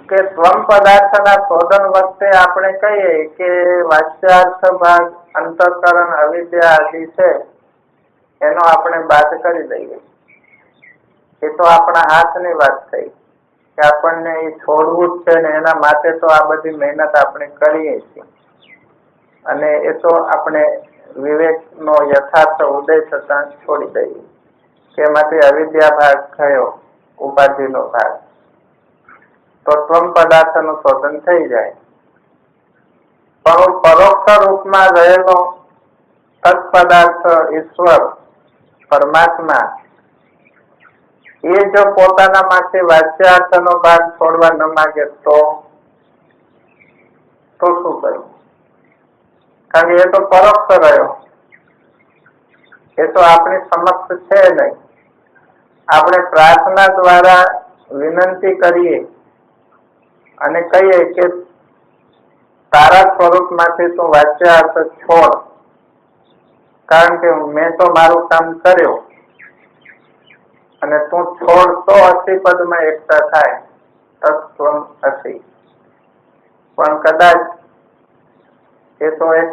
કે ત્વમ પદાર્થના શોધન વખતે આપણે કહીએ કે વાચ્યાર્થ ભાગ, અંતઃકરણ, અવિદ્યા આદિ છે એનો આપણે બાદ કરી દઈએ. એ તો આપણા હાથની વાત થઈ કે આપણને એ છોડવું જ છે ને એના માટે તો આ બધી મહેનત આપણે કરીએ છીએ. અને એ તો આપણે વિવેકનો યથાર્થ ઉદય થતા છોડી દઈએ કે એમાંથી અવિદ્યા ભાગ થયો, ઉપાધિનો ભાગ, તો ત્વમ પદાર્થનું શોધન થઈ જાય. પણ પરોક્ષ રૂપમાં રહેલો તત્પદાર્થ ઈશ્વર પરમાત્મા એ જો પોતાના માટે વાચ્યાર્થનો ભાગ છોડવા ન માગે તો શું કરવું? કારણ કે એ તો પરોક્ષ રહ્યો, એ તો આપણી સમક્ષ છે નહીં. આપણે પ્રાર્થના દ્વારા વિનંતી કરીએ અને કહીએ કે તારા સ્વરૂપમાંથી તું વાચ્યાર્થ છોડ, કારણ કે મેં તો મારું કામ કર્યું અને તું છોડ તો અસિપદમાં એકતા થાય, તત્વમ અસિ. પણ કદાચ એ તો એક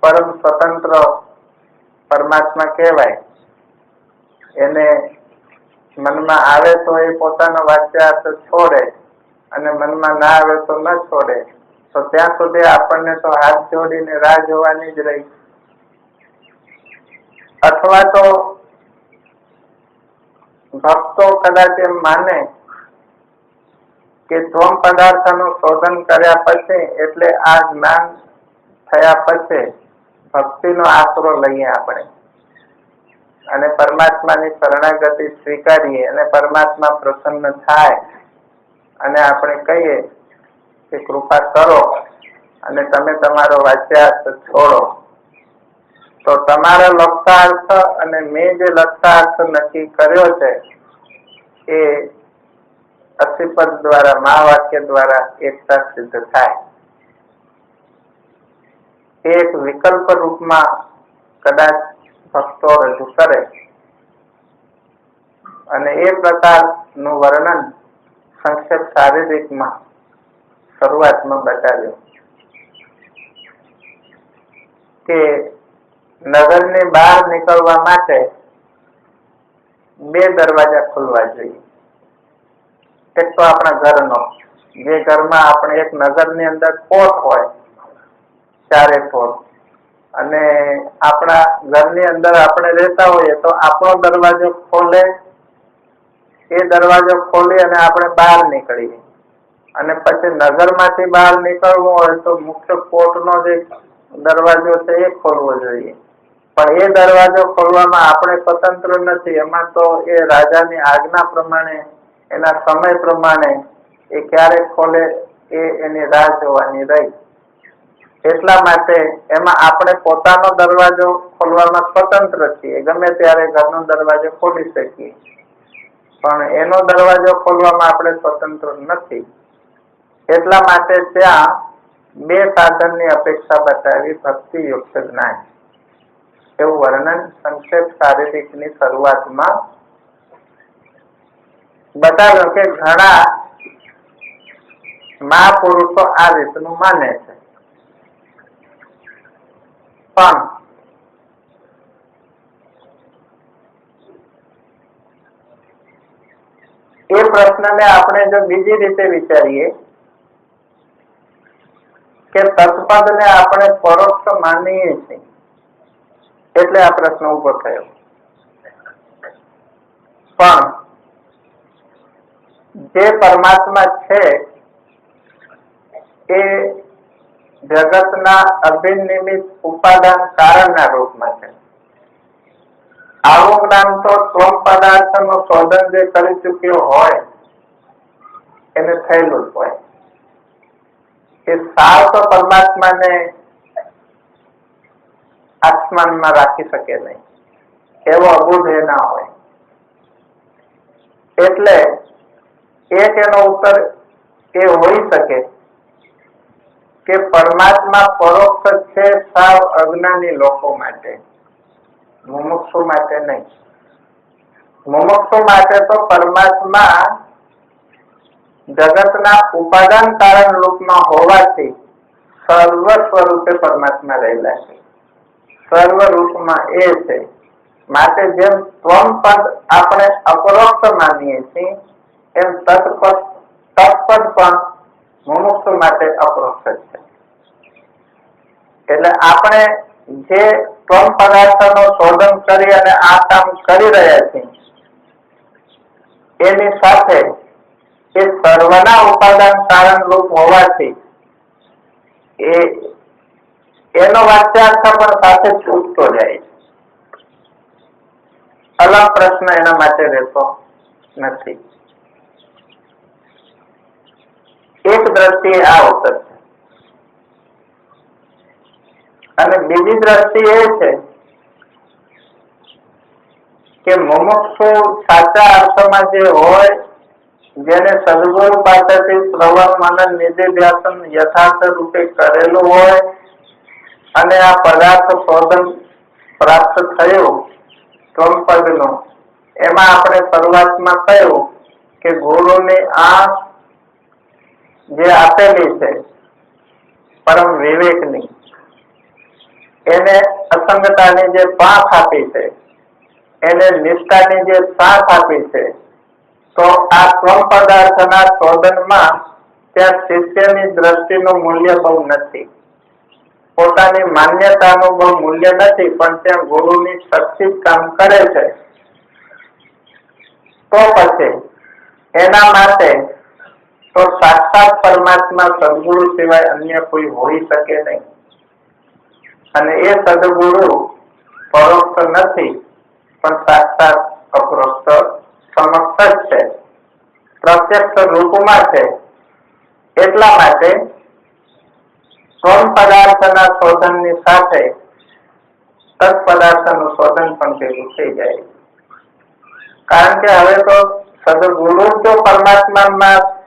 પરમ સ્વતંત્ર પરમાત્મા કહેવાય, એને મનમાં આવે તો એ પોતાનો વાચ્યાર્થ છોડે અને મનમાં ના આવે તો ન છોડે. તો ત્યાં સુધી આપણને તો હાથ જોડીને રાહ જોવાની જ રહી. અથવા તો ભક્તો કદાચ એમ માને કે ત્વમ પદાર્થનું શોધન કર્યા પછી એટલે આ જ્ઞાન થયા પછી ભક્તિનો આશરો લઈએ આપણે અને પરમાત્માની શરણાગતિ સ્વીકારીએ અને પરમાત્મા પ્રસન્ન થાય અને આપણે કહીએ કે કૃપા કરો અને તમે તમારો વાચ્યાર્થ છોડો, તો તમારા લક્ષાર્થ અને મેં જે લક્ષાર્થ નક્કી કર્યો છે એ અસિપદ દ્વારા, મહાવાક્ય દ્વારા એકતા સિદ્ધ થાય. એક વિકલ્પ રૂપમાં કદાચ ભક્તો રજૂ કરે અને એ પ્રકારનું વર્ણન સંક્ષેપ શારીરિકમાં શરૂઆતમાં બતાવ્યું કે નગરની બહાર નીકળવા માટે 2 દરવાજા ખોલવા જોઈએ. એક તો આપણા ઘરનો, જે ઘરમાં આપણે એક નગરની અંદર કોટ હોય 4 કોટ, અને આપણા ઘરની અંદર આપણે રહેતા હોઈએ તો આપણો દરવાજો ખોલે, એ દરવાજો ખોલી અને આપણે બહાર નીકળીએ. અને પછી નગરમાંથી બહાર નીકળવું હોય તો મુખ્ય કોટનો જે દરવાજો છે એ ખોલવો જોઈએ. પણ એ દરવાજો ખોલવામાં આપણે સ્વતંત્ર નથી. એમાં તો એ રાજાની આજ્ઞા પ્રમાણે, એના સમય પ્રમાણે એ ક્યારે ખોલે એ એની રાહ જોવાની રહી. એટલા માટે એમાં આપણે પોતાનો દરવાજો ખોલવામાં સ્વતંત્ર છીએ, ગમે ત્યારે ઘરનો દરવાજો ખોલી શકીએ, પણ એનો દરવાજો ખોલવામાં આપણે સ્વતંત્ર નથી. એટલા માટે ત્યાં 2 સાધનની અપેક્ષા બતાવી, ભક્તિ યુક્ત જ્ઞાન, એવું વર્ણન સંક્ષેપ શારીરિકની શરૂઆતમાં બતાવ્યું કે ઘણા મહાપુરુષો આ રીતનું માને છે. પણ એ પ્રશ્નને આપણે જો બીજી રીતે વિચારીએ કે તત્પદને આપણે પરોક્ષ માનીએ છીએ, એટલે આ પ્રશ્ન ઉભો થયો. પણ જે પરમાત્મા છે એ જગતના અભિનિમિત ઉપાદાન કારણના રૂપમાં છે. આવું જ્ઞાન તો ત્વમ પદાર્થનું શોધન જે કરી ચૂક્યો હોય એને થયેલું જ હોય. એ સાવ તો પરમાત્માને આસમાનમાં રાખી શકે નહીં, એવો અબુધ એ ના હોય. એટલે એક એનો ઉત્તર એ હોઈ શકે કે પરમાત્મા પરોક્ષ છે સાવ અજ્ઞાની લોકો માટે, મુમુક્ષુ માટે નહીં. મુમુક્ષુ માટે તો પરમાત્મા જગતના ઉપાદાન કારણ રૂપમાં હોવાથી સર્વ સ્વરૂપે પરમાત્મા રહેલા છે. સર્વ રૂપમાં એ છે. માટે જેમ ત્વમ પદ આપણે અપરોક્ષ માનીએ છીએ એમ તત્પદ પણ મુમુક્ષુ માટે અપરોક્ષ છે. એટલે આપણે જે ત્વમ પદાર્થનો શોધન કરી અને આ કામ કરી રહ્યા છીએ એની સાથે એ સર્વના ઉપાદાન કારણ રૂપ હોવાથી એનો વાચ્યાર્થ પણ સાથે છૂટતો જાય છે. અલગ પ્રશ્ન એના માટે રહેતો નથી. એક દ્રષ્ટિએ આ ઉત્તર છે અને બીજી દ્રષ્ટિ એ છે કે મુમુક્ષુ સાચા અર્થમાં જે હોય, જેને સદગુરુ પાસેથી શ્રવણ મનન નિધિધ્યાસન યથાર્થ રૂપે કરેલું હોય અને આ પદાર્થ શોધન પ્રાપ્ત થયું ત્વમપદનું, એમાં આપણે શરૂઆતમાં કહ્યું કે ગુરુની આંખ જે આપેલી છે પરમ વિવેકની, એને અસંગતાની જે પાંખ આપી છે, એને નિષ્ઠાની જે સાથ આપી છે, તો આ ત્વમ પદાર્થના શોધનમાં ત્યાં શિષ્યની દ્રષ્ટિનું મૂલ્ય બહુ નથી, પોતાની માન્યતાનું બહુ મૂલ્ય નથી, પણ ત્યાં ગુરુની શક્તિ કામ કરે છે. તો પછી એના માટે તો સાક્ષાત પરમાત્મા સદગુરુ સિવાય અન્ય કોઈ હોઈ શકે નહીં. અને એ સદગુરુ પરોક્ષ નથી પણ સાક્ષાત અપરોક્ષ સમક્ષ જ છે, પ્રત્યક્ષ રૂપમાં છે. એટલા માટે ત્વમ પદાર્થના શોધનની સાથે તત્પદાર્થનું શોધન પણ ભેગું થઈ જાય. કારણ કે હવે તો સદગુરુ જો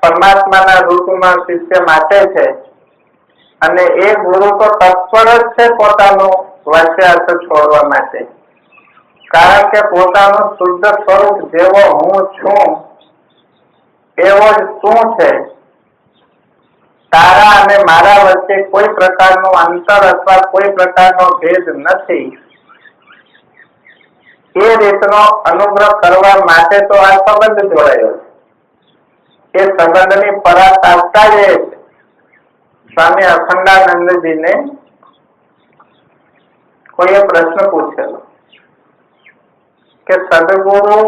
પરમાત્માના રૂપમાં શિષ્ય માટે છે અને એ ગુરુ તો તત્પર જ છે પોતાનું વાચ્યાર્થ છોડવા માટે. કારણ કે પોતાનું શુદ્ધ સ્વરૂપ જેવો હું છું એવો જ તું છે. તારા અને મારા વચ્ચે કોઈ પ્રકારનું અંતર અથવા કોઈ પ્રકારનો ભેદ નથી. એ રીતનો અનુગ્રહ કરવા માટે તો આ સંબંધ જોડાયો છે. એ સંબંધની પરાકાષ્ઠા જ એ છે. સ્વામી અખંડાનંદજીને કોઈએ પ્રશ્ન પૂછેલો કે સદગુરુ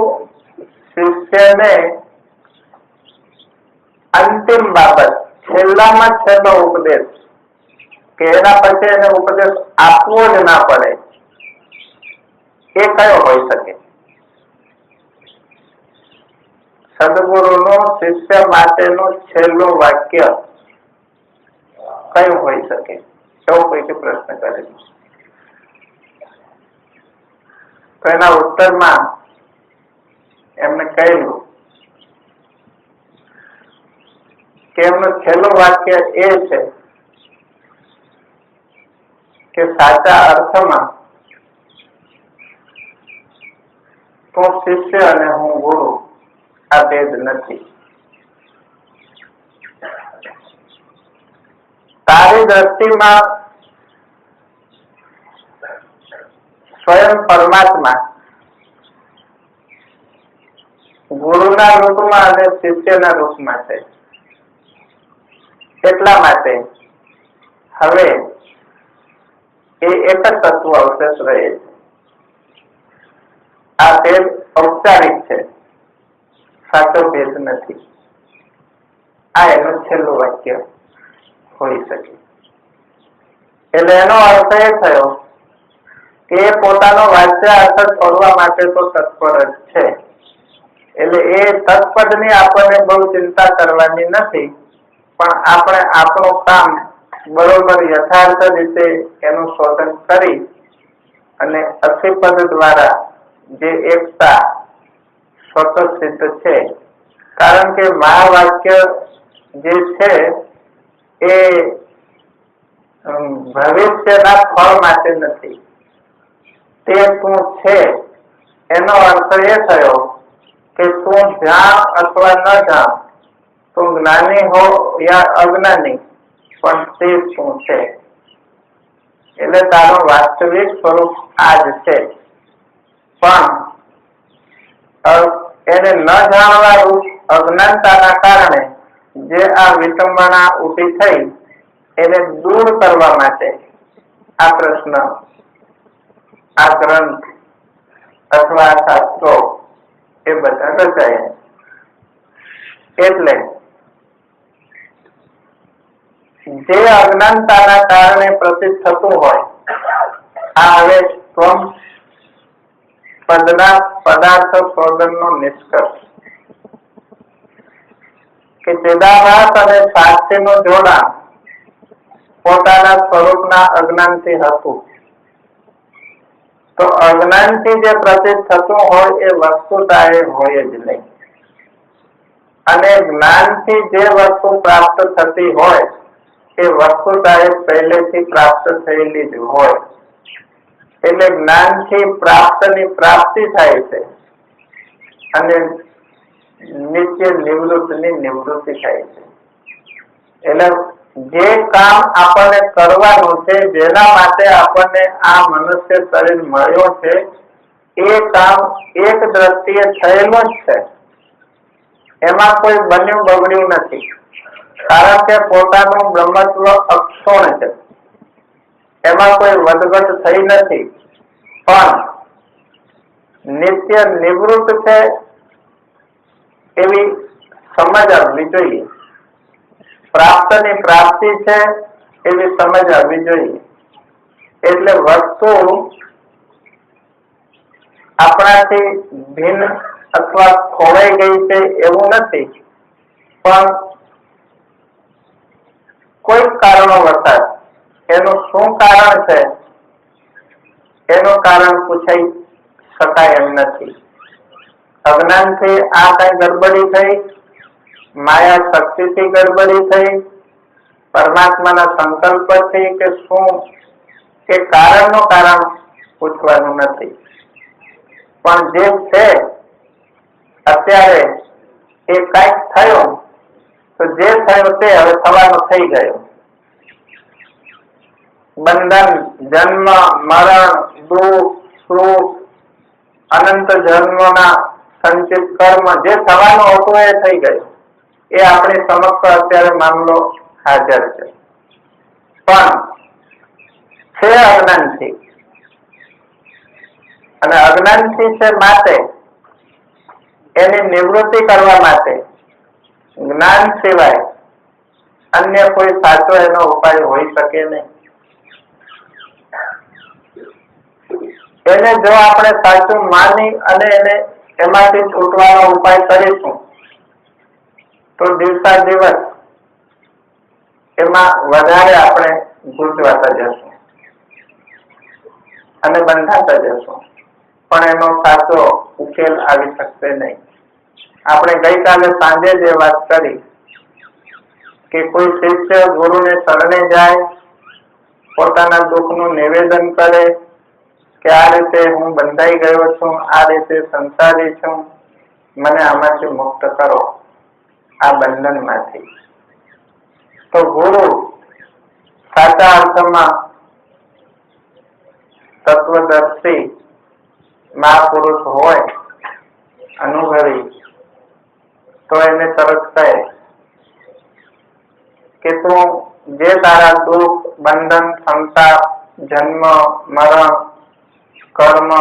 શિષ્યને અંતિમ બાબત, છેલ્લામાં છેલ્લો ઉપદેશ કે એના પછી એને ઉપદેશ આપવો જ ના પડે, એ કયો હોઈ શકે? સદગુરુનું શિષ્ય માટેનું છેલ્લું વાક્ય કયું હોઈ શકે? એવો કોઈકે પ્રશ્ન કરેલો. તો એના ઉત્તરમાં એમને કહ્યું કે એમનું છેલ્લું વાક્ય એ છે કે સાચા અર્થમાં તું શિષ્ય અને હું ગુરુ આ ભેદ નથી. તારી દ્રષ્ટિમાં સ્વયં પરમાત્મા ગુરુના રૂપમાં અને શિષ્યના રૂપમાં છે. એટલા માટે હવે એ એક જ તત્વ અવશેષ રહે છે. આ ભેદ ઔપચારિક છે, સાચો ભેદ નથી. આ એનું છેલ્લું વાક્ય હોઈ શકે. એટલે એનો અર્થ એ થયો કે પોતાનો વાચ્ય અર્થ છોડવા માટે તો તત્પર જ છે. એટલે એ તત્પદની આપણને બહુ ચિંતા કરવાની નથી, પણ આપણે આપણું કામ બરોબર યથાર્થ રીતે એનું શોધન કરી અને અસિપદ દ્વારા જે એકતા સ્વતઃ સિદ્ધ છે. કારણ કે મહાવાક્ય જે છે એ ભવિષ્યના ફળ માટે નથી. તે તું છે એનો અર્થ એ થયો કે તું જાણ અથવા ન જાણ, તું જ્ઞાની હો યા અજ્ઞાની, પણ તે શું છે? એટલે તારું વાસ્તવિક સ્વરૂપ આ જ છે. પણ એને ન જાણવા રૂપ અજ્ઞાનતાના કારણે જે આ વિટંબના ઊભી થઈ એને દૂર કરવા માટે આ પ્રશ્ન, આ ગ્રંથ અથવા શાસ્ત્રો એ બધા રચાયા. એટલે જે અજ્ઞાનતાના કારણે પ્રતીત થતું હોય, આ હવે સ્વમ પદના પદાર્થ શોધનનો નિષ્કર્ષ કે ચિદાભાસ અને સાક્ષીનું જોડાણ પોતાના સ્વરૂપના અજ્ઞાનથી હતું. તો અજ્ઞાનથી જે પ્રતીત થતું હોય એ વસ્તુતા એ હોય જ નહીં. અને જ્ઞાનથી જે વસ્તુ પ્રાપ્ત થતી હોય એ વસ્તુતા એ પહેલેથી પ્રાપ્ત થયેલી જ હોય. એટલે જ્ઞાનથી પ્રાપ્તની પ્રાપ્તિ થાય છે અને નિત્ય નિવૃત્તિની નિવૃત્તિ થાય છે. એટલે જે કામ આપણને કરવાનું છે, જેના માટે આપણને આ મનુષ્ય શરીર મળ્યો છે, એ કામ એક દ્રષ્ટિએ થયેલું જ છે. એમાં કોઈ બન્યું બગડ્યું નથી, કારણ કે પોતાનું બ્રહ્મત્વ અક્ષુણ છે. એમાં કોઈ વધઘટ થઈ નથી, પણ નિત્ય નિવૃત્ત છે એવી સમજ આવવી જોઈએ. પ્રાપ્તની પ્રાપ્તિ છે એવી સમજ આવવી જોઈએ. એટલે વસ્તુ આપણાથી ભિન્ન અથવા ખોવાઈ ગઈ છે એવું નથી, પણ કોઈ કારણો વરસાદ એનું શું કારણ છે એનું કારણ પૂછાઈ શકાય એમ નથી. અજ્ઞાનથી આ કઈ ગડબડી થઈ, માયા શક્તિથી ગડબડી થઈ, પરમાત્માના સંકલ્પથી કે શું, એ કારણનું કારણ પૂછવાનું નથી. પણ જે છે અત્યારે એ કઈક થયું, તો જે થયું તે હવે થવાનું થઈ ગયું. બંધન, જન્મ, મરણ, દુઃખ, સુખ, અનંત જન્મોના સંચિત કર્મ જે થવાનું હતું એ થઈ ગયું. એ આપણી સમક્ષ અત્યારે મામલો હાજર છે. પણ છે અજ્ઞાનથી, અને અજ્ઞાનથી છે માટે એની નિવૃત્તિ કરવા માટે જ્ઞાન સિવાય અન્ય કોઈ સાચો એનો ઉપાય હોઈ શકે નહીં. એને જો આપણે સાચું માની અને એને એમાંથી છૂટવાનો ઉપાય કરીશું તો દિવસા દિવસ એમાં વધારે આપણે ગૂંચવાતા જશું અને બંધાતા જશું, પણ એનો સાચો ઉકેલ આવી શકશે નહીં. આપણે ગઈકાલે સાંજે જે વાત કરી કે કોઈ શિષ્ય ગુરુને શરણે જાય, પોતાના દુઃખનું નિવેદન કરે કે આ રીતે હું બંધાઈ ગયો છું, આ રીતે સંસારી છું, મને આમાંથી મુક્ત કરો, આ બંધનમાંથી. તો ગુરુ સાચા અર્થમાં તત્વદર્શી મહાપુરુષ હોય, અનુભવી, તો એને તરત કહે કે તું જે તારા દુઃખ, બંધન, સંસાર, જન્મ, મરણ, કર્મ,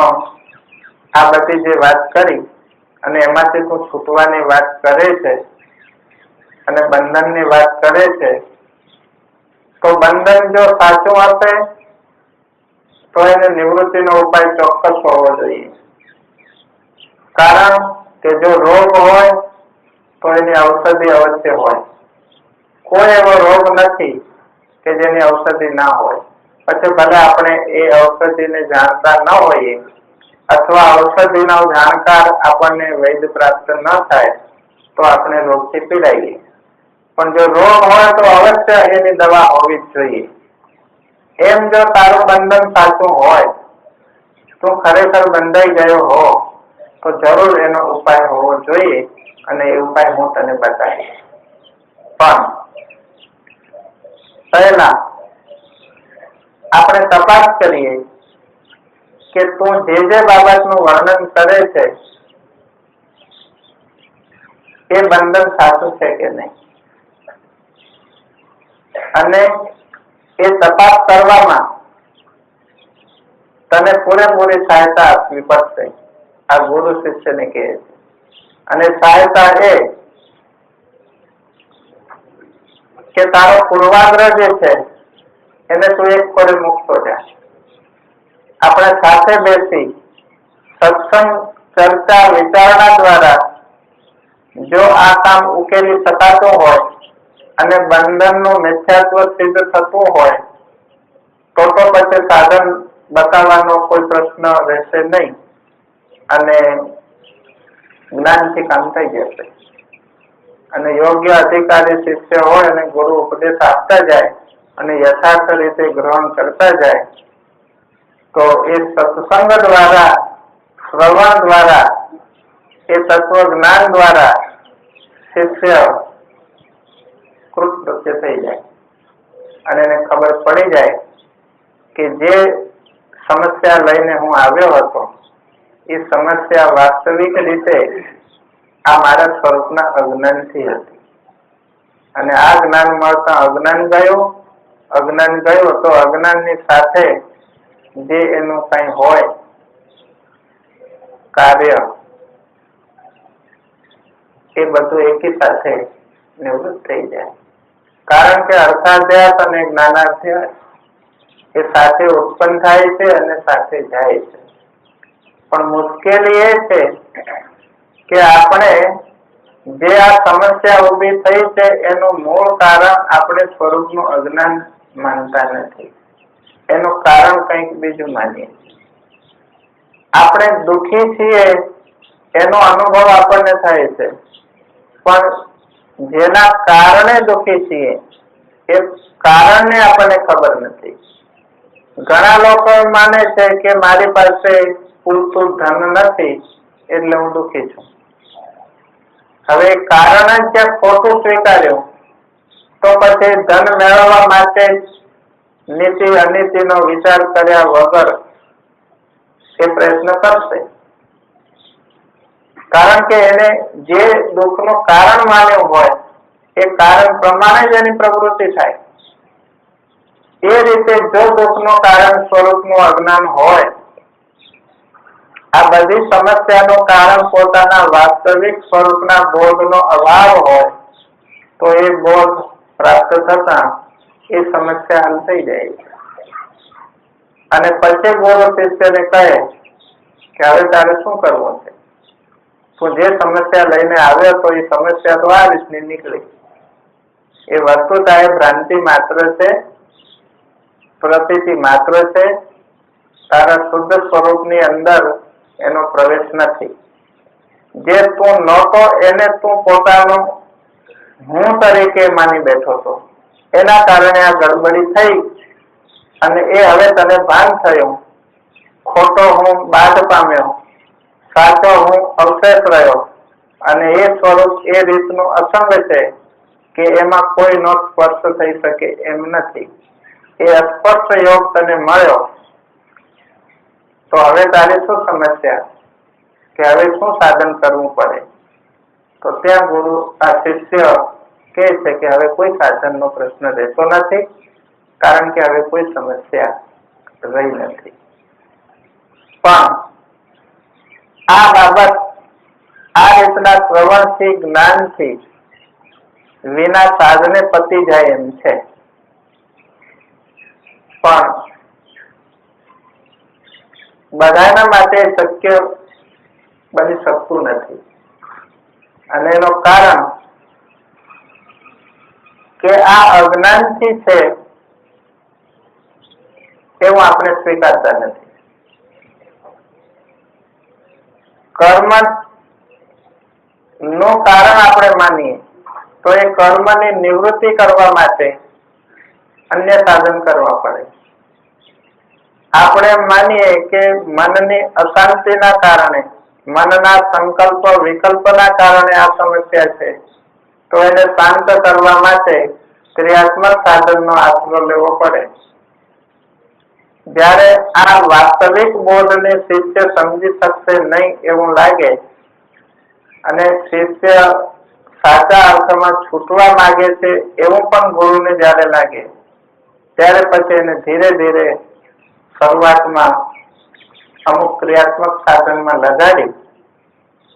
આ બધી જે વાત કરી અને એમાંથી તું છૂટવાની વાત કરે છે અને બંધનની વાત કરે છે, તો બંધન જો સાચું હશે તો એને નિવૃત્તિનો ઉપાય ચોક્કસ હોવો જોઈએ. કારણ કે જો રોગ હોય તો એની ઔષધિ અવશ્ય હોય. કોઈ એવો રોગ નથી કે જેની ઔષધિ ના હોય. પછી ભલે આપણે એ ઔષધિને જાણતા ન હોઈએ અથવા ઔષધિનો જાણકાર આપણને વૈદ્ય પ્રાપ્ત ન થાય તો આપણે રોગથી પીડાઈએ. પણ જો રોગ હોય તો અવશ્ય એની દવા હોવી જ જોઈએ. એમ જો તારું બંધન સાચું હોય, તું ખરેખર બંધાઈ ગયો હો, તો જરૂર એનો ઉપાય હોવો જોઈએ અને એ ઉપાય હું તને બતાવીશ. પહેલા આપણે તપાસ કરીએ કે તું જે બાબતનું વર્ણન કરે છે એ બંધન સાચું છે કે નહીં, અને એ તપાસ કરવામાં તને પૂરેપૂરી સહાયતા આપવી પડશે. આ ગુરુ શિષ્યને કહે છે. અને સહાયતા એ કે તારો પૂર્વાગ્રહ જે છે એને તું એક ફોરે મૂકતો જા. આપણે સાથે બેસી સત્સંગ, ચર્ચા, વિચારણા દ્વારા જો આ કામ ઉકેલી શકાતું હોય અને બંધનનું મિથ્યાત્વ સિદ્ધ થતું હોય તો પછી સાધન બતાવવાનો કોઈ પ્રશ્ન રહેશે નહીં અને જ્ઞાનથી કામ થઈ જશે. અને યોગ્ય અધિકારી શિષ્ય હોય અને ગુરુ ઉપદેશ આપતા જાય અને યથાર્થ રીતે ગ્રહણ કરતા જાય તો એ સત્સંગ દ્વારા, શ્રવણ દ્વારા, એ તત્વ જ્ઞાન દ્વારા શિષ્ય કૃતકૃત્ય થઈ જાય અને એને ખબર પડી જાય કે જે સમસ્યા લઈને હું આવ્યો હતો એ સમસ્યા વાસ્તવિક રીતે આ મારા સ્વરૂપના અજ્ઞાનથી હતી. અને આ જ્ઞાન મળતા અજ્ઞાન ગયું તો અજ્ઞાનની સાથે જે એનું કઈ હોય કાર્ય એ બધું એકી સાથે નિવૃત્ત થઈ જાય. કારણ કે અર્થાધ્યાસ અને જ્ઞાનાધ્યાસ એ સાથે ઉત્પન્ન થાય છે અને સાથે જાય છે. પણ મુશ્કેલી એ છે કે આપણે જે આ સમસ્યા ઉભી થઈ છે એનું મૂળ કારણ આપણે સ્વરૂપનું અજ્ઞાન માનતા નથી. એનું કારણ કંઈક બીજું માનીએ. આપણે દુઃખી છીએ એનો અનુભવ આપણને થાય છે, પણ જેના કારણે દુઃખી છીએ એ કારણને આપણને ખબર નથી. ઘણા લોકો માને છે કે મારી પાસે પૂરતું ધન નથી એટલે હું દુઃખી છું. હવે કારણ જ જે ખોટું સ્વીકાર્યું તો પછી ધન મેળવવા માટે નીતિ અનીતિનો વિચાર કર્યા વગર એ પ્રયત્ન કરશે. કારણ કે એને જે દુઃખનું કારણ માન્યું હોય એ કારણ પ્રમાણે જ એની પ્રવૃત્તિ થાય. એ રીતે જો દુઃખનું કારણ સ્વરૂપનું અજ્ઞાન હોય, આ બધી સમસ્યાનું કારણ પોતાના વાસ્તવિક સ્વરૂપના બોધનો અભાવ હોય તો એ બોધ પ્રાપ્ત થતા એ સમસ્યા હલ થઈ જાય છે. અને પછી ગુરુ શિષ્યને કહે કે હવે તારે શું કરવું છે? તું જે સમસ્યા લઈને આવ્યો તો એ સમસ્યા તો આ રીતની નીકળી. એ વસ્તુતા એ ભ્રાંતિ માત્ર છે, પ્રતીતિ માત્ર છે. તારા શુદ્ધ સ્વરૂપની અંદર એનો પ્રવેશ નથી. જે તું નહોતો એને તું પોતાનો હું તરીકે માની બેઠો હતો. એના કારણે આ ગડબડી થઈ અને એ હવે તને ભાન થયું. ખોટો હું બાદ પામ્યો, સાચો હું અવશેષ રહ્યો. અને એ સ્વરૂપ એ રીતનું અસંગ છે કે એમાં કોઈનો સ્પર્શ થઈ શકે એમ નથી. એ અસ્પર્શ યોગ તને મળ્યો તો હવે તારી શું સમસ્યા કે હવે શું સાધન કરવું પડે? તો ત્યાં ગુરુ આ શિષ્ય કહે છે કે હવે કોઈ સાધનનો પ્રશ્ન રહેતો નથી, કારણ કે હવે કોઈ સમસ્યા રહી નથી. પણ આ બાબત આ રીતના શ્રવણથી, જ્ઞાનથી વિના સાધને પતી જાય એમ છે. પણ બધાના માટે શક્ય બની શકતું નથી. અને એનું કારણ કે આ અજ્ઞાનથી છે એવું આપણે સ્વીકારતા નથી. કર્મ નું કારણ આપણે માનીએ તો એ કર્મની નિવૃત્તિ કરવા માટે અન્ય સાધન કરવા પડે. આપણે માનીએ કે મનની અશાંતિના કારણે, મનના સંકલ્પ વિકલ્પના કારણે આ સમસ્યા છે, તો એને શાંત કરવા માટે ક્રિયાત્મક સાધનનો આશરો લેવો પડે. જ્યારે આ વાસ્તવિક બોધને શિષ્ય સમજી શકશે નહીં એવું લાગે અને શિષ્ય સાચા અર્થમાં છૂટવા માંગે છે એવું પણ ગુરુને જ્યારે લાગે ત્યારે પછી એને ધીરે ધીરે શરૂઆતમાં અમુક ક્રિયાત્મક સાધનમાં લગાડી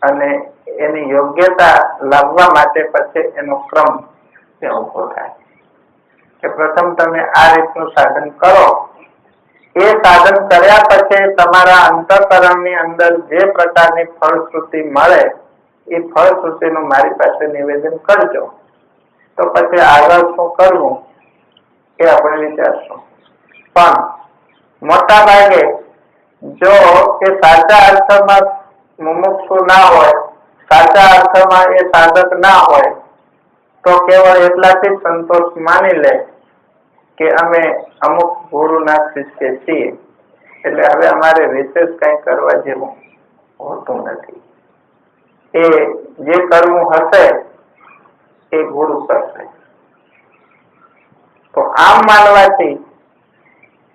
અને એની યોગ્યતા લાવવા માટે પછી એનો ક્રમ ત્યાં ઉભો થાય કે પ્રથમ તમે આ રીતનું સાધન કરો. એ સાધન કર્યા પછી તમારા અંતઃકરણની અંદર જે પ્રકારની ફળશ્રુતિ મળે એ ફળશ્રુતિનું મારી પાસે નિવેદન કરજો. તો પછી આગળ શું કરવું એ આપણે વિચારશું. પણ મોટા ભાગે જો એ સાચા અર્થમાં મુમુક્ષુ ના હોય, સાચા અર્થમાં એ સાધક ના હોય તો કેવળ એટલાથી જ સંતોષ માની લે કે અમે અમુક ગુરુના શિષ્ય છીએ એટલે હવે અમારે વિશેષ કઈ કરવા જેવું હોતું નથી. એ જે કરવું હશે એ ગુરુ કરશે. તો આમ માનવાથી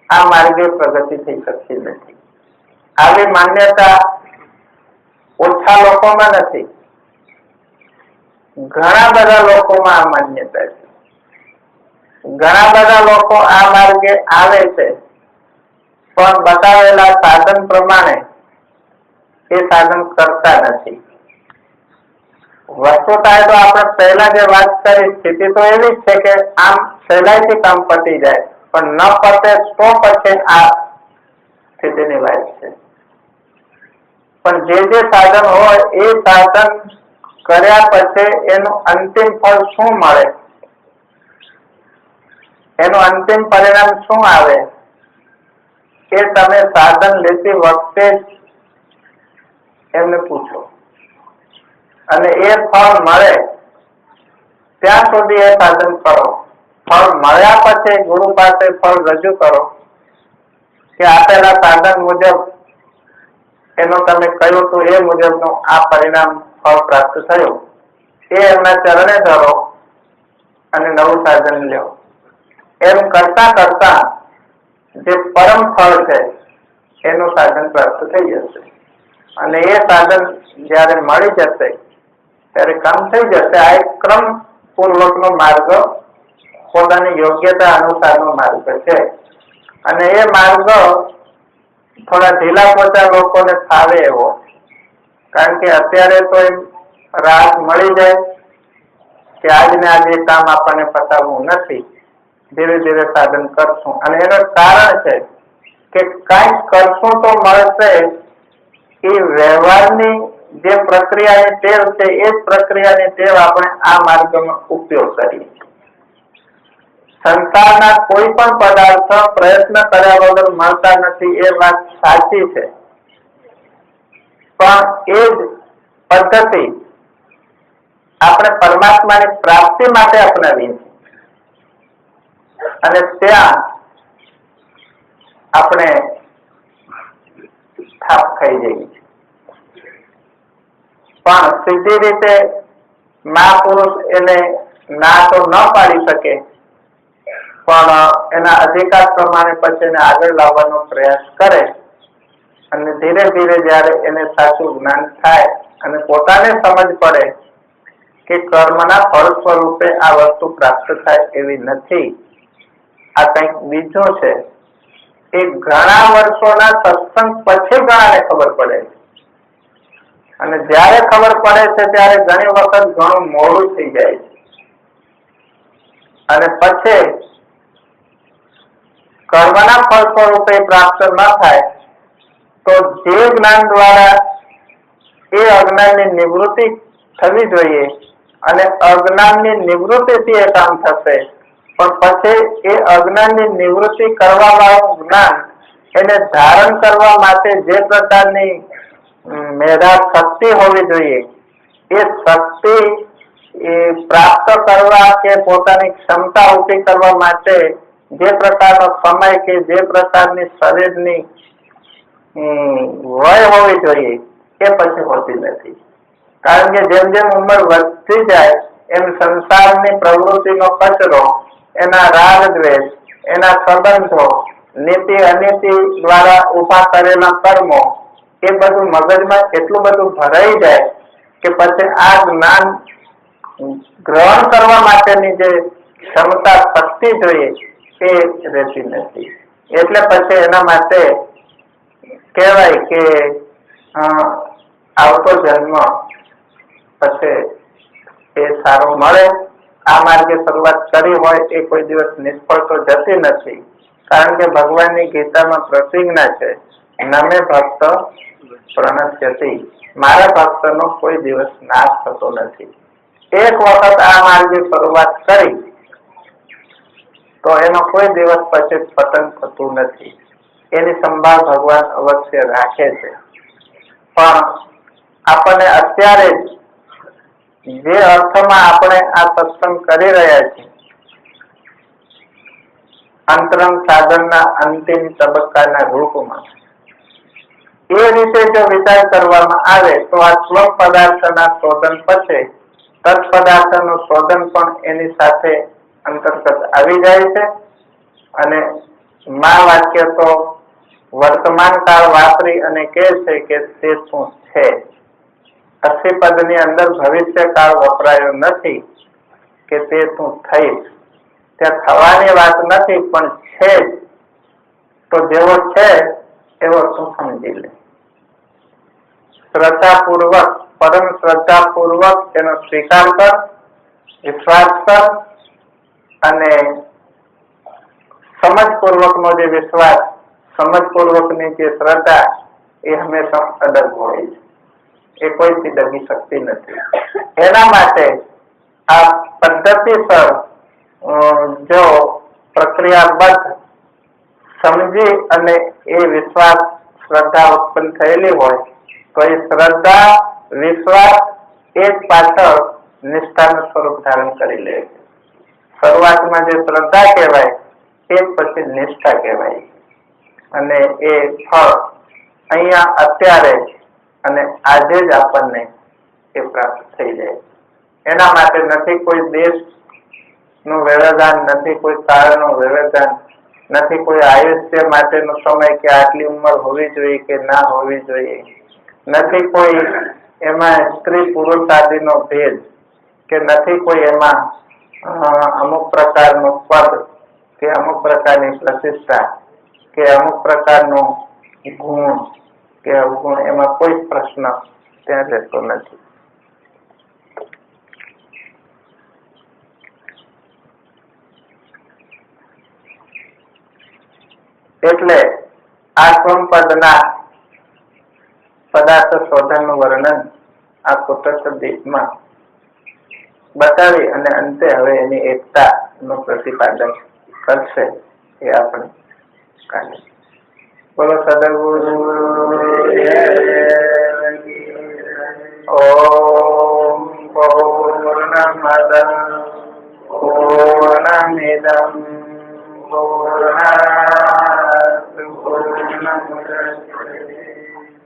આ માર્ગે પ્રગતિ થઈ શકતી નથી. આવી માન્યતા ઓછા લોકોમાં નથી, ઘણા બધા લોકોમાં આ માન્યતા છે. ઘણા બધા લોકો આ માર્ગે આવે છે પણ બતાવેલા સાધન પ્રમાણે એ સાધન કરતા નથી. વસ્તુતા તો આપણે પહેલા જે વાત કરી સ્થિતિ તો એવી જ છે કે આમ સહેલાઈથી કામ પતી જાય પણ ન પતે તો પછી આ સ્થિતિની વાત છે. પણ જે સાધન હોય એ સાધન કર્યા પછી એનું અંતિમ ફળ શું મળે, એનું અંતિમ પરિણામ શું આવે એ તમે સાધન લેતી વખતે જ એમને પૂછો અને એ ફળ મળે ત્યાં સુધી એ સાધન કરો. ફળ મળ્યા પછી ગુરુ પાસે ફળ રજૂ કરો કે આપેલા સાધન મુજબ એનો તમે કહ્યું તો એ મુજબનું આ પરિણામ ફળ પ્રાપ્ત થયું. એ એમના ચરણે ધરો અને નવું સાધન લ્યો. એમ કરતા કરતા જે પરમ ફળ છે એનું સાધન પ્રાપ્ત થઈ જશે અને એ સાધન જયારે મળી જશે ત્યારે કામ થઈ જશે. આ એક ક્રમ પૂર્વકનો માર્ગ, પોતાની યોગ્યતા અનુસારનો માર્ગ છે અને એ માર્ગ થોડા ઢીલા પોચા લોકોને ફાવે એવો, કારણ કે અત્યારે તો એમ રાહત મળી જાય કે આજને આજે કામ આપણને પતાવવું નથી, ધીરે ધીરે સાધન કરશું. અને એનું કારણ છે કે કાંઈક કરશું તો મળશે. એ વ્યવહારની જે પ્રક્રિયાની ટેવ છે એ જ પ્રક્રિયાની ટેવ આપણે આ માર્ગમાં ઉપયોગ કરીએ. સંસારના કોઈ પણ પદાર્થ પ્રયત્ન કર્યા વગર મળતા નથી એ વાત સાચી છે, પણ એ જ પદ્ધતિ આપણે પરમાત્માની પ્રાપ્તિ માટે અપનાવીએ અને ત્યાં આપણે સ્થાપ થઈ જઈએ. પણ સીધી રીતે મહાપુરુષ એને ના તો ન પાડી શકે પણ એના અધિકાર પ્રમાણે પછી એને આગળ લાવવાનો પ્રયાસ કરે અને ધીરે ધીરે જયારે એને સાચું જ્ઞાન થાય અને પોતાને સમજ પડે કે કર્મના ફળ સ્વરૂપે આ વસ્તુ પ્રાપ્ત થાય એવી નથી, આ કંઈક બીજું છે, એ ઘણા વર્ષોના સત્સંગ પછી ઘણાને ખબર પડે અને જયારે ખબર પડે છે ત્યારે ઘણી વખત ઘણું મોડું થઈ જાય છે અને પછી કર્મના ફળ સ્વરૂપે પ્રાપ્ત ન થાય તો જે જ્ઞાન દ્વારા એ અજ્ઞાનની નિવૃત્તિ થવી જોઈએ અને અજ્ઞાનની નિવૃત્તિથી એ કામ થશે, પણ પછી એ અજ્ઞાનની નિવૃત્તિ કરવા વાળું જ્ઞાન એને ધારણ કરવા માટે જે પ્રકારની મેધા શક્તિ હોવી જોઈએ એ શક્તિ પ્રાપ્ત કરવા કે પોતાની ક્ષમતા ઊભી કરવા માટે જે પ્રકારનો સમય કે જે પ્રકારની શરીરની વય હોવી જોઈએ એ પછી હોતી નથી. કારણ કે જેમ જેમ ઉંમર વધતી જાય એમ સંસારની પ્રવૃત્તિનો કચરો, એના રાગ દ્વેષ, એના સંબંધો, નીતિ અનીતિ દ્વારા ઉભા કરેલા કર્મો, એ બધું મગજમાં એટલું બધું ભરાઈ જાય કે પછી આ જ્ઞાન ગ્રહણ કરવા માટેની જે ક્ષમતા શક્તિ જોઈએ એ રહેતી નથી. એટલે પછી એના માટે કહેવાય કે આવતો જન્મ પછી એ સારો મળે. આ માર્ગે શરૂઆત કરી હોય એ કોઈ દિવસ નિષ્ફળ તો જતી નથી. કારણ કે ભગવાનની ગીતામાં પ્રતિજ્ઞા છે, નમે ભક્ત પ્રણશ્યતિ, મારા ભક્તનો કોઈ દિવસ નાશ થતો નથી. એક વખત આ માર્ગે શરૂઆત કરી તો એનો કોઈ દિવસ પછી પતન થતું નથી. એની સંભાળ ભગવાન અવશ્ય રાખે છે. પણ આપણને અત્યારે જે અર્થમાં આપણે આ સત્સંગ કરી રહ્યા છીએ, અંતરંગ સાધનના અંતિમ તબક્કાના રૂપમાં, એ રીતે જો વિચાર કરવામાં આવે તો આ સ્વ પદાર્થના શોધન પછી તત્પદાર્થનું શોધન પણ એની સાથે અંતર્ગત આવી જાય છે. અને મા વાક્ય તો વર્તમાન કાળ વાપરી અને કહે છે કે તે શું છે. 80 પદની અંદર ભવિષ્ય કાળ વપરાયો નથી કે તે તું થઈશ. ત્યાં થવાની વાત નથી, પણ છે તો જેવો છે એવો તું સમજી લે. શ્રદ્ધાપૂર્વક, પરમ શ્રદ્ધાપૂર્વક તેનો સ્વીકાર કર, વિશ્વાસ કર અને સમજપૂર્વકનો જે વિશ્વાસ, સમજપૂર્વકની જે શ્રદ્ધા એ હંમેશા અડગ હોય છે. એ કોઈથી ડગી શકતી નથી. એના માટે આ પદ્ધતિસર જો પ્રક્રિયાબદ્ધ સમજી અને એ વિશ્વાસ શ્રદ્ધા ઉત્પન્ન થયેલી હોય તો એ શ્રદ્ધા વિશ્વાસ એક પાછળ નિષ્ઠાનું સ્વરૂપ ધારણ કરી લે છે. શરૂઆતમાં જે શ્રદ્ધા કહેવાય એ પછી નિષ્ઠા કહેવાય અને એ ફળ અહીંયા અત્યારે અને આજે જ આપણને એ પ્રાપ્ત થઈ જાય. એના માટે નથી કોઈ દેશનું વ્યવધાન, નથી કોઈ કાળનું વ્યવધાન, નથી કોઈ આયુષ્ય માટેનો સમય કે આટલી ઉંમર હોવી જોઈએ કે ના હોવી જોઈએ, નથી કોઈ એમાં સ્ત્રી પુરુષ આદિનો ભેદ, કે નથી કોઈ એમાં અમુક પ્રકારનું પદ કે અમુક પ્રકારની પ્રતિષ્ઠા કે અમુક પ્રકારનું ગુણ કે અવગુણ, એમાં કોઈ પ્રશ્ન ત્યાં રહેતો નથી. એટલે આ સ્વપદના પદાર્થ શોધનનું વર્ણન આ કુટસ્થ દીપમાં બતાવી અને અંતે હવે એની એકતા નું પ્રતિપાદન કરશે. એ આપણે કાલે બોલો સદગુરુ ઓમ પૂર્ણમદ પૂર્ણમિદં પૂર્ણાત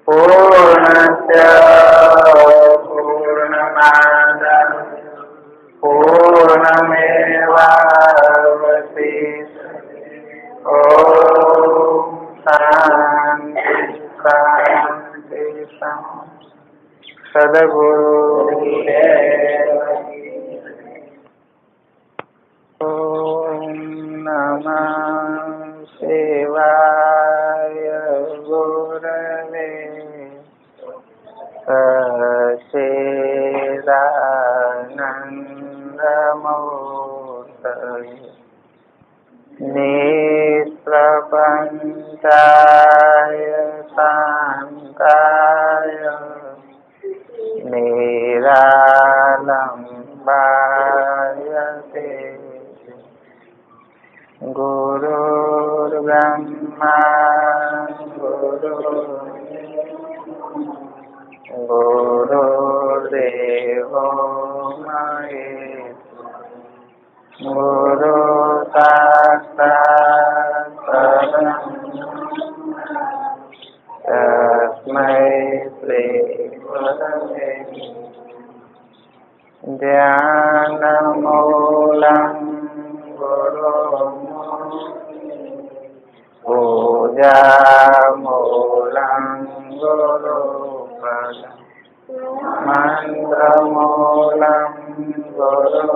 પૂર્ણસ્ય પૂર્ણમાદાય પૂર્ણમેવાવશિષ્યતે. ઓમ શાંતિ શાંતિ શાંતિ. સદગુરુ ઓમ નમઃ શિવાય. ગુરવે સચ્ચિદાનંદમૂર્તયે નિષ્પ્રપંચાય શાંતાય નિરાલંબાય તે ગુરુર્બ્રહ્મા ગુરુર્દેવો મહેશ્વરઃ ગુરુ સાક્ષાત તસ્મૈ શ્રી ગુરવે. ધ્યાન પૂજામૂલં ગુરુપદં મંત્રમૂલં ગુરુ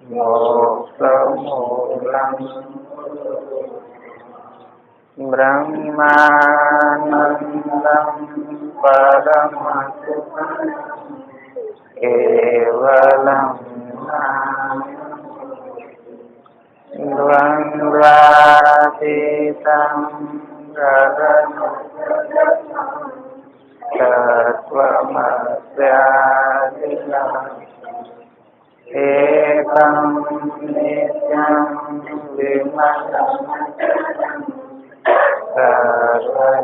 મોક્ષમૂલં બ્રહ્માનંદં પરમસુખં કેવલં દ્વંદ્વાતીतं તત્વમસ્યાદિલં એકં નિત્યં વિમલં સર્વદેશાત્મિકં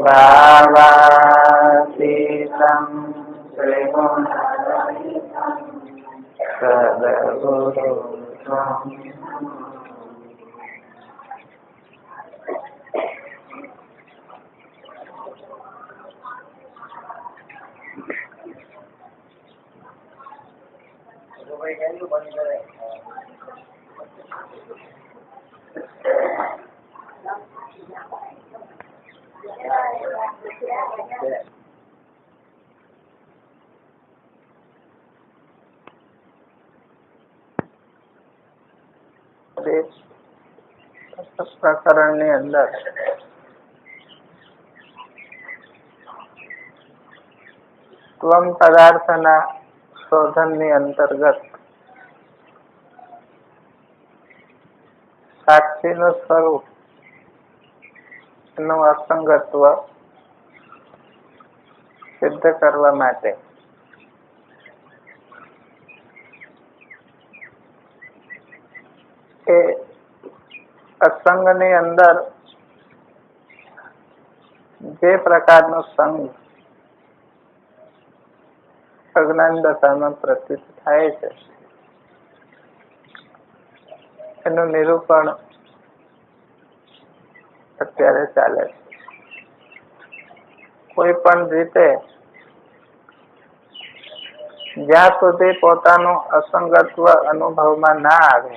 ભાવાતીतं શ્રીગુણં સદગુરુ પ્રકરણની અંદર ત્વમ પદાર્થના શોધનની અંતર્ગત સાક્ષીનું સ્વરૂપ એનું અસંગત્વ સિદ્ધ કરવા માટે એ અસંગની અંદર જે પ્રકારનો સંગ અજ્ઞાન દશામાં પ્રતીત થાય છે એનું નિરૂપણ અત્યારે ચાલે છે. કોઈ પણ રીતે જ્યાં સુધી પોતાનું અસંગત્વ અનુભવમાં ના આવે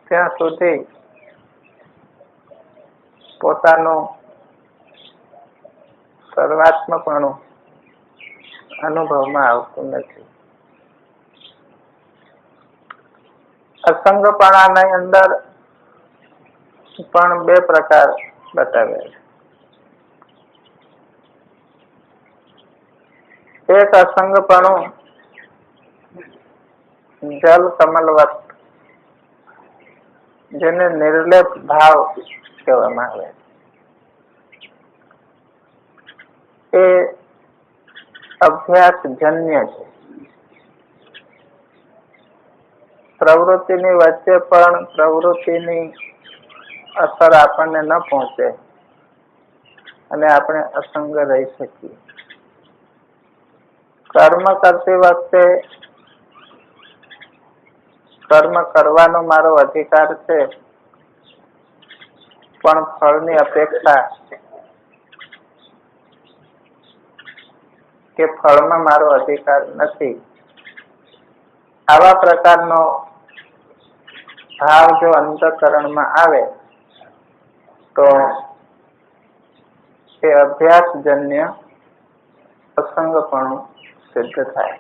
ત્યાં સુધી પોતાનું સર્વાત્મકપણું અનુભવમાં આવતું નથી. અસંગપણાની અંદર પણ બે પ્રકાર બતાવ્યા છે. એક અસંગપણું જલ કમલવત, જેને નિર્લેપ ભાવ કહેવામાં આવે છે. એ અભ્યાસજન્ય છે. પ્રવૃત્તિની વચ્ચે પણ પ્રવૃત્તિની અસર આપણને ન પહોંચે અને આપણે અસંગ રહી શકીએ. કર્મ કરતી વખતે કર્મ કરવાનો મારો અધિકાર છે, પણ ફળની અપેક્ષા કે ફળમાં મારો અધિકાર નથી, આવા પ્રકારનો ભાવ જો અંતઃકરણમાં આવે તો એ અભ્યાસજન્ય અસંગપણું સિદ્ધ થાય.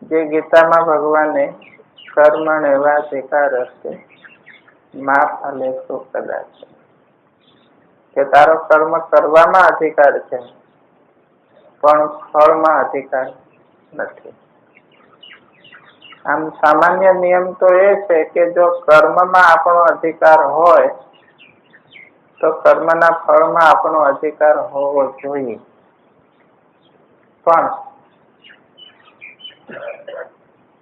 જે ગીતામાં ભગવાને કર્મણ એવા અધિકાર હશે મા ફલેષુ કદાચ, કે તારો કર્મ કરવામાં અધિકાર છે પણ ફળમાં અધિકાર નથી. આમ સામાન્ય નિયમ તો એ છે કે જો કર્મમાં આપણો અધિકાર હોય તો કર્મના ફળમાં આપણો અધિકાર હોવો જોઈએ. પણ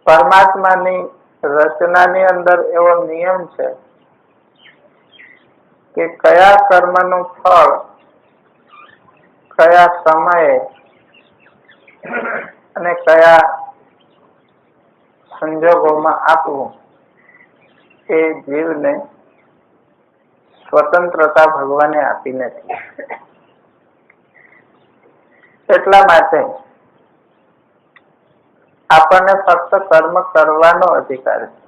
પરમાત્માની રચનાની અંદર એવો નિયમ છે કે કયા કર્મનું ફળ કયા સમયે અને કયા સંજોગોમાં આપવું એ જીવને સ્વતંત્રતા ભગવાને આપી નથી. એટલા માટે આપણને ફક્ત કર્મ કરવાનો અધિકાર છે,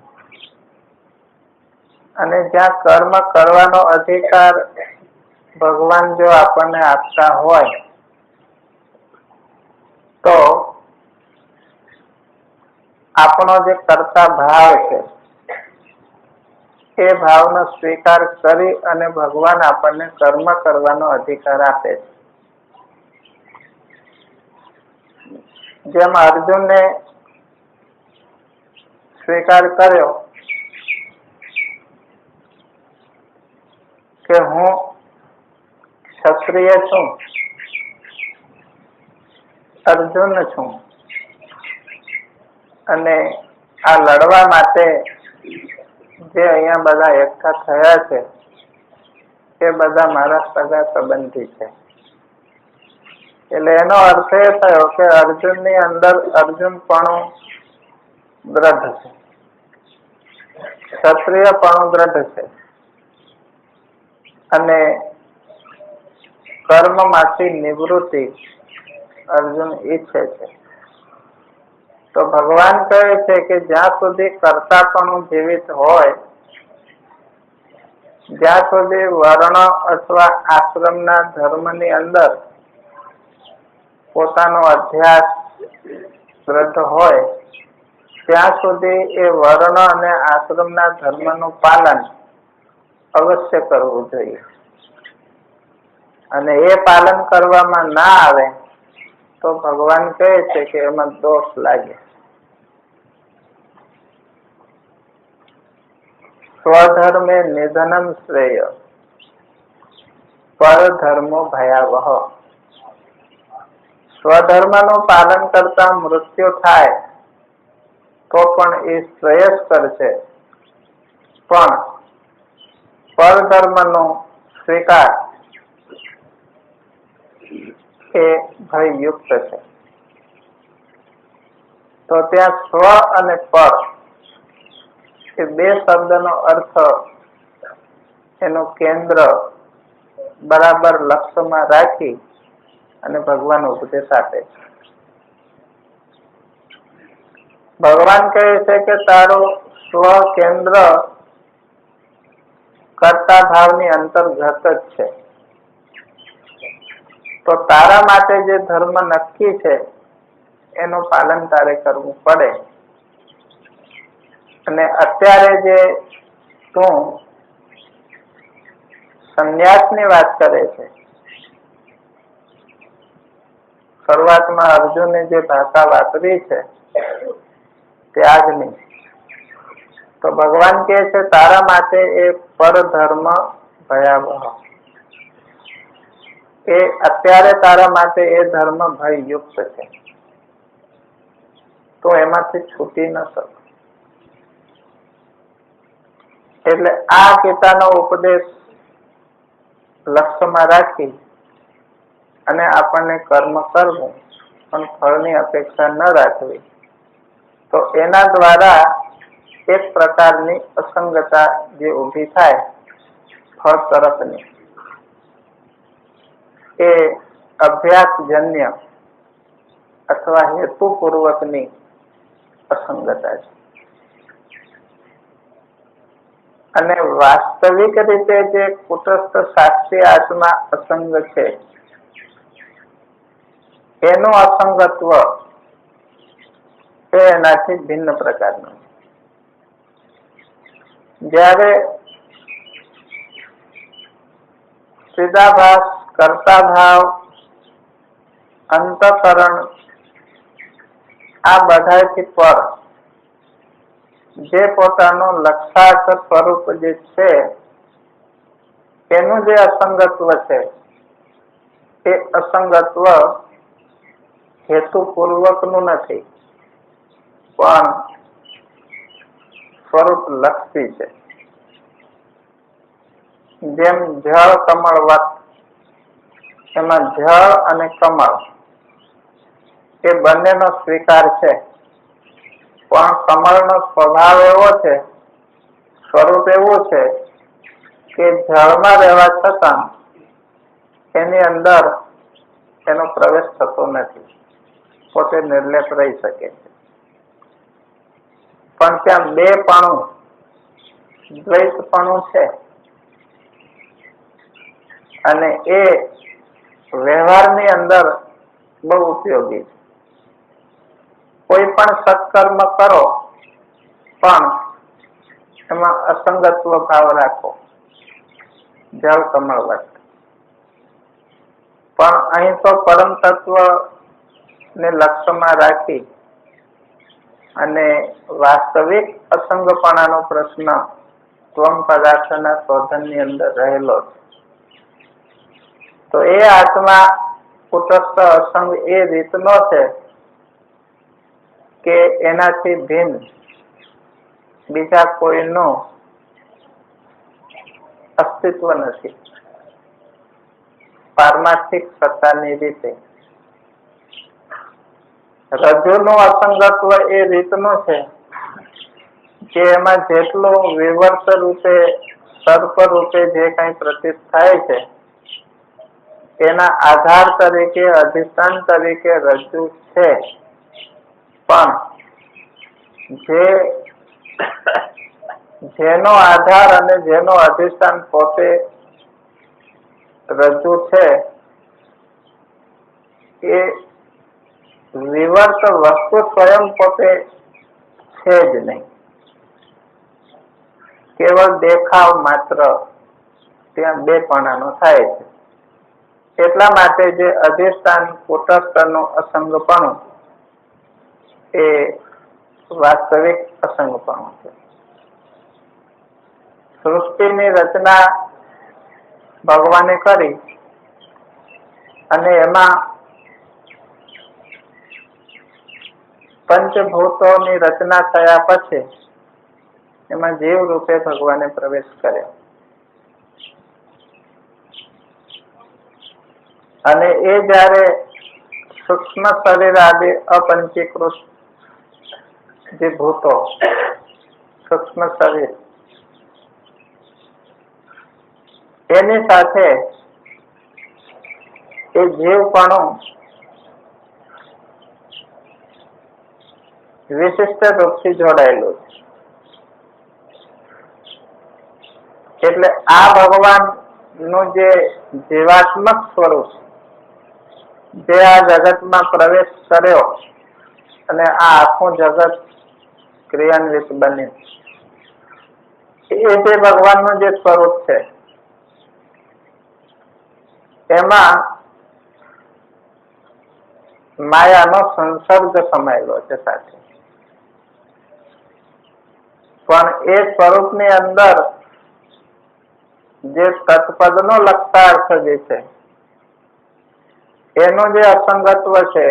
અને જ્યાં કર્મ કરવાનો અધિકાર ભગવાન જો આપણને આપતા હોય તો આપણો જે કર્તા ભાવ છે એ ભાવનો સ્વીકાર કરી અને ભગવાન આપણને કર્મ કરવાનો અધિકાર આપે છે. જેમ અર્જુનને સ્વીકાર કર્યો કે હું ક્ષત્રિય છું, અર્જુન છું, અને આ લડવા માટે જે અહીંયા બધા એકઠા થયા છે એ બધા મારા સગા સંબંધી છે. એટલે એનો અર્થ એ થયો કે અર્જુનની અંદર અર્જુનપણું દ્રઢ છે, ક્ષત્રિયપણું દ્રઢ છે, અને કર્મમાંથી નિવૃત્તિ અર્જુન ઈચ્છે છે. તો ભગવાન કહે છે કે જ્યાં સુધી કર્તાપણું જીવિત હોય, જ્યાં સુધી વર્ણ અથવા આશ્રમના ધર્મની અંદર પોતાનો અધ્યાસ દ્રઢ હોય, ત્યાં સુધી એ વર્ણ અને આશ્રમના ધર્મનું પાલન અવશ્ય કરવું જોઈએ. અને એ પાલન કરવામાં ના આવે તો ભગવાન કહે છે કે એમાં દોષ લાગે. સ્વધર્મે નિધનમ શ્રેય, પરધર્મો ભયાવહ. સ્વધર્મનું પાલન કરતા મૃત્યુ થાય તો પણ એ શ્રેયસ્કર છે, પણ પરધર્મનો સ્વીકાર એ ભયયુક્ત છે. તો ત્યાં સ્વ અને પર એ બે શબ્દનો અર્થ એનું કેન્દ્ર બરાબર લક્ષ્યમાં રાખી અને ભગવાન ઉપદેશ આપે છે. ભગવાન કહે છે કે તારું સ્વ કેન્દ્ર કર્તા ભાવની અંતર્ગત જ છે, તો તારા માટે જે ધર્મ નક્કી છે એનું પાલન તારે કરવું પડે. અને અત્યારે જે તું સંન્યાસની વાત કરે છે, શરૂઆતમાં અર્જુને જે ભાષા વાપરી છે ત્યાગની, તો ભગવાન કહે છે તારા માટે એ પરધર્મ ભયાવહ. એ અત્યારે તારા માટે એ ધર્મ ભયયુક્ત છે, તો એમાંથી છૂટી ન શકે. એટલે આ ગીતાનો ઉપદેશ લક્ષ્યમાં રાખી અને આપણને કર્મ કરવું પણ ફળની અપેક્ષા ન રાખવી, તો એના દ્વારા એક પ્રકારની અસંગતા જે ઊભી થાય ફળ તરફની, એ અભ્યાસજન્ય અથવા હેતુપૂર્વકની અસંગતા છે. અને વાસ્તવિક રીતે જે કુટસ્થ સાક્ષી આત્મા અસંગ છે એનું અસંગત્વ એ એનાથી ભિન્ન પ્રકારનું. જ્યારે ચિદાભાસ, કર્તા ભાવ, અંતઃકરણ આ બધાથી પર જે પોતાનું લક્ષાર્થ સ્વરૂપ જે છે એનું જે અસંગત્વ છે એ અસંગત્વ હેતુપૂર્વકનું નથી, પણ સ્વરૂપ લક્ષી છે. જેમ જળ કમળવત, એમાં જળ અને કમળ એ બંનેનો સ્વીકાર છે, પણ કમળનો સ્વભાવ એવો છે, સ્વરૂપ એવું છે કે જળમાં રહેવા છતાં એની અંદર એનો પ્રવેશ થતો નથી, પોતે નિર્લેપ રહી શકે છે. પણ ત્યાં બેપણું, દ્વૈતપણું છે અને એ વ્યવહારની અંદર બહુ ઉપયોગી છે. કોઈ પણ સત્કર્મ કરો પણ એમાં અસંગત્વ ભાવ રાખો, જળ કમળવત. પણ અહીં તો પરમ તત્વ ને લક્ષ્યમાં રાખી અને વાસ્તવિક અસંગપણાનો પ્રશ્ન ત્વમ પદાર્થના શોધનની અંદર રહેલો છે. તો એ આત્મા કુટસ્થ અસંગ એ રીતનો છે કે એનાથી ભિન્ન બીજા કોઈનું અસ્તિત્વ નથી. પારમાર્થિક સત્તાની રીતે રજ્જુનું અસંગત્વ એ રીતનું છે કે એમાં જેટલું વિવર્ત રૂપે, સર્પ રૂપે જે કઈ પ્રતીત થાય છે એના આધાર તરીકે, અધિષ્ઠાન તરીકે રજ્જુ છે, પણ જેનો આધાર અને જેનો અધિષ્ઠાન પોતે રજ્જુ છે એ વિવર્ત વસ્તુ સ્વયં પોતે છે જ નહીં, કેવળ દેખાવ માત્ર ત્યાં બેપણાનો થાય છે. એટલા માટે જે અધિષ્ઠાન કુટસ્થનું અસંગપણું એ વાસ્તવિક અસંગપણું છે. સૃષ્ટિની રચના ભગવાને કરી અને એમાં પંચભૂતોની રચના થયા પછી એમાં જીવ રૂપે ભગવાને પ્રવેશ કર્યો અને એ જયારે સૂક્ષ્મ શરીર આદિ અપંચીકૃત જે ભૂતો, સૂક્ષ્મ શરીર એની સાથે એ જીવપણું વિશિષ્ટ રૂપથી જોડાયેલું છે. એટલે આ ભગવાન નું જે જીવાત્મક સ્વરૂપ જે આ જગતમાં પ્રવેશ કર્યો અને આ આખું જગત ક્રિયાન્વિત બન્યું, એ જે ભગવાનનું જે સ્વરૂપ છે એમાં માયાનો સંસર્ગ સમાયેલો છે સાથે. પણ એ સ્વરૂપની અંદર જે તત્પદનો લક્ષાર્થ જે છે એનું જે અસંગત્વ છે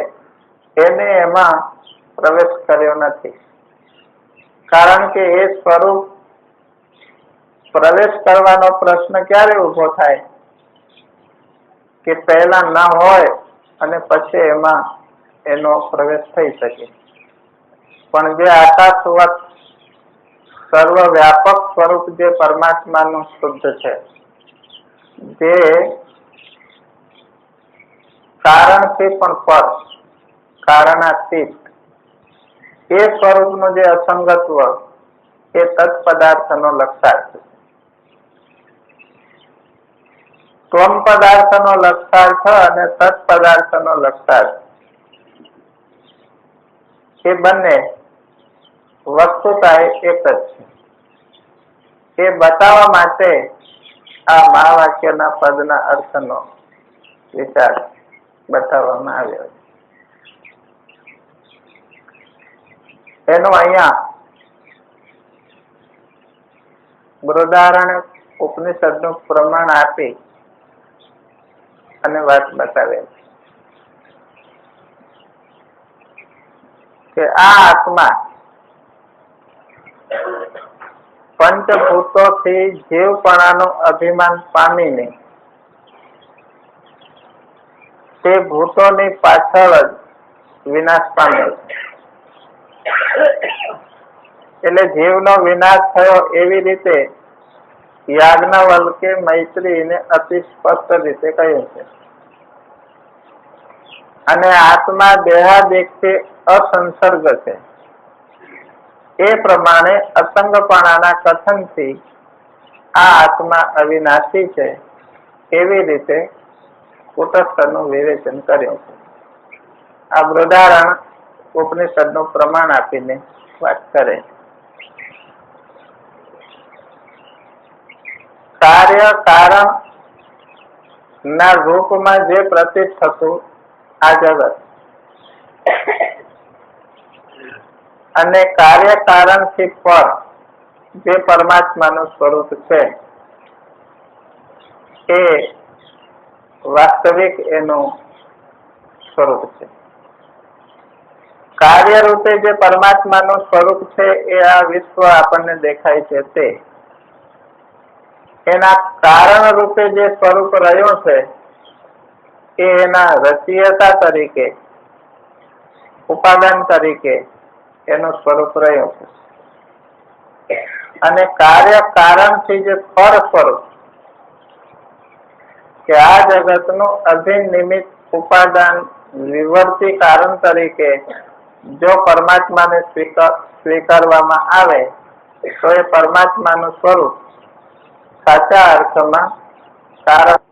એને એમાં પ્રવેશ કર્યો નથી. કારણ કે એ સ્વરૂપ પ્રવેશ કરવાનો પ્રશ્ન ક્યારે ઉભો થાય કે પહેલા ન હોય અને પછી એમાં એનો પ્રવેશ થઈ શકે. પણ જે આકાશવત સર્વ વ્યાપક સ્વરૂપ જે પરમાત્માનું શુદ્ધ છે, જે કારણથી પણ પર, કારણાતીત, એ સ્વરૂપનું જે અસંગત્વ એ તત્પદાર્થનો લક્ષાર્થ છે. ત્વમ પદાર્થનો લક્ષાર્થ અને તત્પદાર્થનો લક્ષાર્થ એ બંને વસ્તુતા એક જ છે. એ બતાવવા માટે આ મહાવાક્યના પદના અર્થનો વિચાર બતાવવામાં આવ્યો છે. એનું અહીંયા બૃહદારણ્યક ઉપનિષદનું પ્રમાણ આપી અને વાત બતાવેલ કે આ આત્મા પંચભૂતોથી જીવપણાનું અભિમાન પામીને તે ભૂતોની પાછળ જ વિનાશ પામ્યો છે. એટલે જીવનો વિનાશ થયો એવી રીતે યાજ્ઞવલ્કે મૈત્રીને અતિ સ્પષ્ટ રીતે કહ્યું છે. અને આત્મા દેહાદેશથી અસંસર્ગ છે. એ પ્રમાણે અસંગપણાના કથનથી આ આત્મા અવિનાશી છે એવી રીતે કુટસ્થનું વિવેચન કર્યું છે. આ બૃહદારણ્ય ઉપનિષદનું પ્રમાણ આપીને વાત કરે. કાર્ય કારણ ના રૂપમાં જે પ્રતીત થતું આ જગત અને કાર્ય કારણ થી પર જે પરમાત્માનું સ્વરૂપ છે એ વાસ્તવિક એનું સ્વરૂપ છે. કાર્ય રૂપે જે પરમાત્માનું સ્વરૂપ છે એ આ વિશ્વ આપણને દેખાય છે તે એના કારણ રૂપે જે સ્વરૂપ રહ્યું છે એ એના રચયિતા તરીકે ઉપાદાન તરીકે એનું સ્વરૂપ રહ્યું છે. અને કાર્ય કારણ થી જે પર સ્વરૂપ કે આ જગતનું અભિનિમિત ઉપાદાન વિવર્તી કારણ તરીકે જો પરમાત્માને સ્વીકારવામાં આવે તો એ પરમાત્માનું સ્વરૂપ સાચા અર્થમાં કારણ